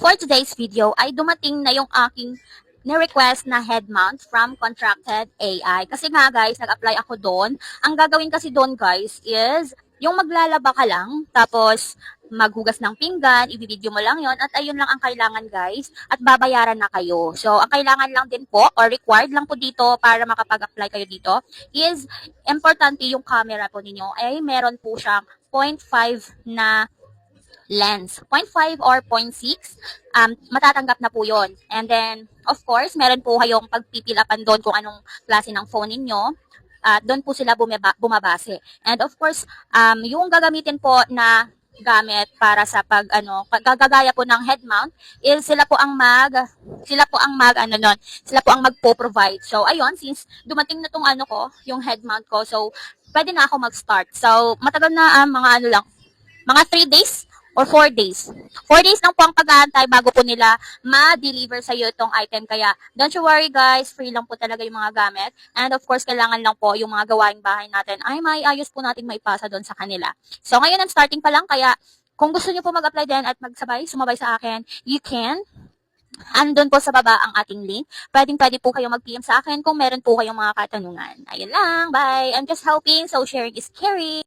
for today's video ay dumating na yung aking ni-request na head mount from Contracted AI. Kasi nga guys, nag-apply ako doon. Ang gagawin kasi doon guys is yung maglalaba ka lang, tapos maghugas ng pinggan, ibibideo mo lang yon at ayun lang ang kailangan guys, at babayaran na kayo. So, ang kailangan lang din po, or required lang po dito para makapag-apply kayo dito, is importante yung camera po ninyo ay meron po siyang 0.5 na lens. 0.5 or 0.6, matatanggap na po yon. And then, of course, meron po kayong pagpipilapan doon kung anong klase ng phone ninyo. Doon po sila bumabase. And of course, yung gagamitin po na gamit para sa gagaya po ng head mount is sila po ang magpo-provide. So ayun, since dumating na tong yung head mount ko, so pwede na ako mag-start. So matagal na mga 3 days or 4 days. 4 days lang po ang pag-aantay bago po nila ma-deliver sa iyo itong item. Kaya, don't you worry guys, free lang po talaga yung mga gamit. And of course, kailangan lang po yung mga gawaing bahay natin ay may ayos po natin maipasa doon sa kanila. So, ngayon ang starting pa lang, kaya kung gusto niyo po mag-apply din at sumabay sa akin, you can. Andun po sa baba ang ating link. Pwede po kayo mag-PM sa akin kung meron po kayong mga katanungan. Ayun lang, bye! I'm just helping, so sharing is caring.